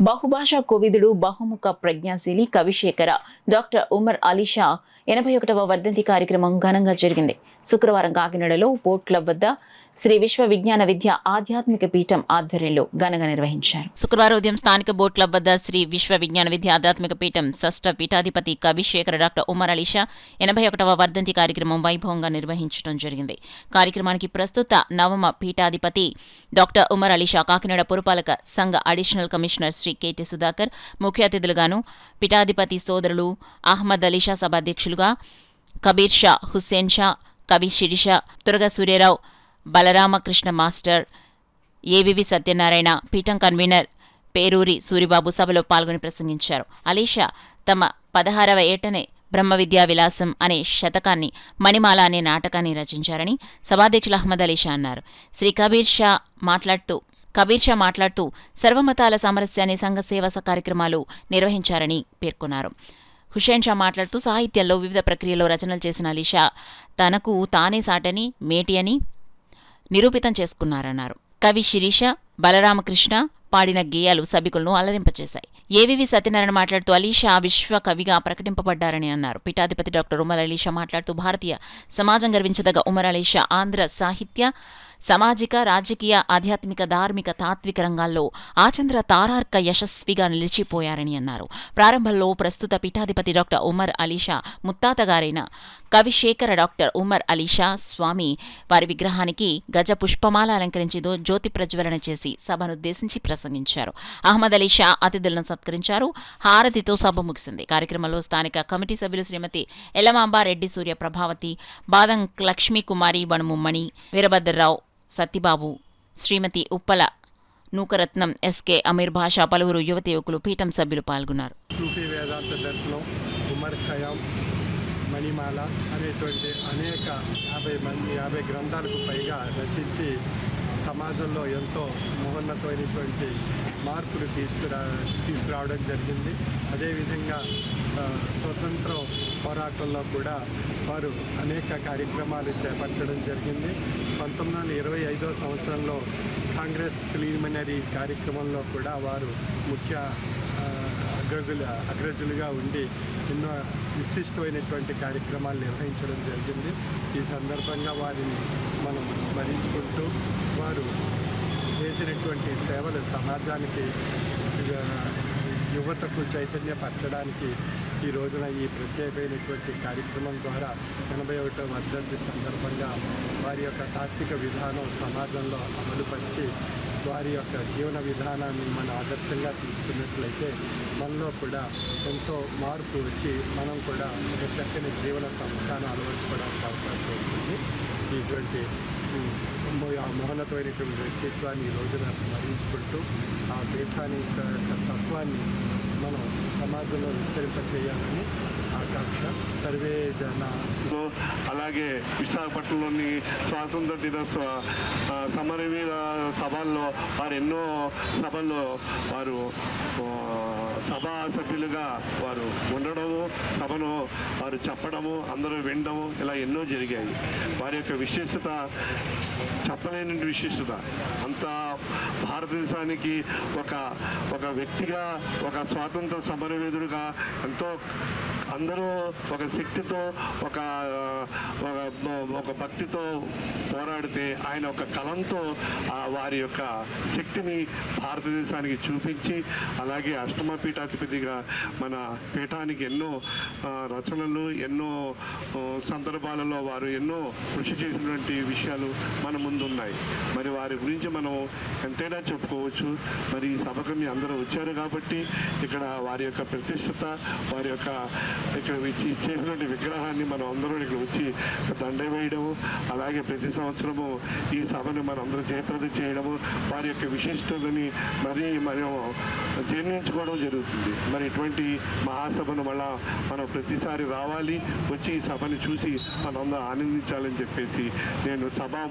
బహుభాషా కోవిదుడు బహుముఖ ప్రజ్ఞాశీలి కవిశేఖర డాక్టర్ ఉమర్ అలీ షా 81వ వర్ధంతి కార్యక్రమం ఘనంగా జరిగింది. శుక్రవారం కాకినాడలో బోట్ క్లబ్ వద్ద శ్రీ విశ్వ విజ్ఞాన విద్య ఆధ్యాత్మిక పీఠం ఆధ్వర్యంలో ఘనంగా నిర్వహించారు. శుక్రవారం ఉదయం స్థానిక బోట్ క్లబ్ వద్ద శ్రీ విశ్వ విజ్ఞాన విద్య ఆధ్యాత్మిక పీఠం షష్ఠ పీఠాధిపతి కవిశేఖర డాక్టర్ ఉమర్ అలీ షా 81వ వర్ధంతి కార్యక్రమం వైభవంగా నిర్వహించడం జరిగింది. కార్యక్రమానికి ప్రస్తుత నవమ పీఠాధిపతి డాక్టర్ ఉమర్ అలీ షా, కాకినాడ పురపాలక సంఘ additional commissioner Shri K T Sudhakar ముఖ్య అతిథులుగాను, పీఠాధిపతి సోదరులు అహ్మద్ అలీ షా సభాధ్యక్షులుగా, కబీర్ షా, హుస్సేన్ షా, కవి శిరీష, తురగ సూర్యరావు, బలరామకృష్ణ మాస్టర్, ఏవివి సత్యనారాయణ, పీఠం కన్వీనర్ పేరూరి సూరిబాబు సభలో పాల్గొని ప్రసంగించారు. అలీషా తమ 16వ ఏటనే బ్రహ్మ విద్యా విలాసం అనే శతకాన్ని, మణిమాల అనే నాటకాన్ని రచించారని సభాధ్యక్షులు అహ్మద్ అలీ షా అన్నారు. శ్రీ కబీర్ షా మాట్లాడుతూ సర్వమతాల సామరస్యాన్ని సంఘ సేవా కార్యక్రమాలు నిర్వహించారని పేర్కొన్నారు. హుస్సేన్ షా మాట్లాడుతూ సాహిత్యంలో వివిధ ప్రక్రియలో రచనలు చేసిన అలీ షా తనకు తానే సాటని, మేటి అని నిరూపితం చేసుకున్నారన్నారు. కవి శిరీష, బలరామకృష్ణ పాడిన గేయాలు సభికులను అలరింపచేశాయి. ఏవివి సత్యనారాయణ మాట్లాడుతూ అలీ షా విశ్వ కవిగా ప్రకటింపబడ్డారని అన్నారు. పీఠాధిపతి డాక్టర్ ఉమర్ అలీ షా మాట్లాడుతూ భారతీయ సమాజం గర్వించదగ్గ ఉమర్ అలీ షా ఆంధ్ర సాహిత్య, సామాజిక, రాజకీయ, ఆధ్యాత్మిక, ధార్మిక, తాత్విక రంగాల్లో ఆచంద్ర తారార్క యశస్విగా నిలిచిపోయారని అన్నారు. ప్రారంభంలో ప్రస్తుత పీఠాధిపతి డాక్టర్ ఉమర్ అలీ షా ముత్తాతగారైన కవిశేఖర డాక్టర్ ఉమర్ అలీ షా స్వామి వారి విగ్రహానికి గజ పుష్పమాల అలంకరించి జ్యోతి ప్రజ్వలన చేసి సభనుద్దేశించి ప్రసంగించారు. అహ్మద్ అలీ షా అతిథులను సత్కరించారు. హారతితో సభ ముగిసింది. కార్యక్రమంలో స్థానిక కమిటీ సభ్యులు శ్రీమతి ఎల్లమాంబారెడ్డి, సూర్య ప్రభావతి, బాదం లక్ష్మీకుమారి, వణుముమ్మణి, వీరభద్రరావు, సత్యబాబు, శ్రీమతి ఉప్పల నూకరత్నం, ఎస్కే అమీర్ భాషా, పలువురు యువతి యువకులు, పీఠం సభ్యులు పాల్గొన్నారు. సూఫీ వేదాంత దర్శనం, ఉమర్ ఖయాం, మణిమాల అనేటువంటి అనేక 50 గ్రంథాలకు పైగా రచించి సమాజంలో ఎంతో మహోన్నతమైనటువంటి మార్పులు తీసుకురావడం జరిగింది. అదేవిధంగా స్వతంత్ర పోరాటంలో కూడా వారు అనేక కార్యక్రమాలు చేపట్టడం జరిగింది. 1925వ సంవత్సరంలో కాంగ్రెస్ ప్రిలిమినరీ కార్యక్రమంలో కూడా వారు ముఖ్య అగ్రజులుగా ఉండి ఎన్నో విశిష్టమైనటువంటి కార్యక్రమాలు నిర్వహించడం జరిగింది. ఈ సందర్భంగా వారిని మనం స్మరించుకుంటూ వారు చేసినటువంటి సేవలు సమాజానికి, యువతకు చైతన్యపరచడానికి ఈ రోజున ఈ ప్రత్యేకమైనటువంటి కార్యక్రమం ద్వారా 81వ వర్ధంతి సందర్భంగా వారి యొక్క తాత్విక విధానం సమాజంలో అమలుపరిచి వారి యొక్క జీవన విధానాన్ని మనం ఆదర్శంగా తీసుకున్నట్లయితే మనలో కూడా ఎంతో మార్పు వచ్చి మనం కూడా ఒక చక్కని జీవన సంస్కారం అలవర్చుకోవడానికి అవకాశం ఉంటుంది. ఇటువంటి మహోన్నతమైనటువంటి వ్యక్తిత్వాన్ని ఈ రోజున స్మరించుకుంటూ ఆ పీఠాన్ని తత్వాన్ని మనం సమాజంలో విస్తరింపచేయాలని ఆకాంక్ష. సర్వే జన. అలాగే విశాఖపట్నంలోని స్వాతంత్ర దినోత్సవ సమరవీర సభల్లో వారు ఎన్నో సభల్లో వారు సభా సభ్యులుగా వారు ఉండడము, సభను వారు చెప్పడము, అందరూ వినడము, ఇలా ఎన్నో జరిగాయి. వారి యొక్క విశేషత చెప్పలేని విశేషత. అంత భారతదేశానికి ఒక వ్యక్తిగా, ఒక స్వాతంత్ర సమరవీరుడుగా ఎంతో అందరూ ఒక శక్తితో, ఒక భక్తితో పోరాడితే ఆయన ఒక కలంతో వారి యొక్క శక్తిని భారతదేశానికి చూపించి, అలాగే అష్టమ పీఠాధిపతిగా మన పీఠానికి ఎన్నో రచనలు, ఎన్నో సందర్భాలలో వారు ఎన్నో కృషి చేసినటువంటి విషయాలు మన ముందున్నాయి. మరి వారి గురించి మనం ఎంతైనా చెప్పుకోవచ్చు. మరి ఈ సభకు మీ అందరూ వచ్చారు కాబట్టి ఇక్కడ వారి యొక్క ప్రతిష్టత, వారి యొక్క ఇక్కడ చేసినటువంటి విగ్రహాన్ని మనం అందరూ ఇక్కడ వచ్చి దండ వేయడము, అలాగే ప్రతి సంవత్సరము ఈ సభను మనం అందరూ జయప్రదం చేయడము, వారి యొక్క విశిష్టతని మనం జీర్ణించుకోవడం జరుగుతుంది. మరి ఇటువంటి మహాసభను మళ్ళా మనం ప్రతిసారి రావాలి, వచ్చి ఈ సభని చూసి మనందరూ ఆనందించాలని చెప్పేసి నేను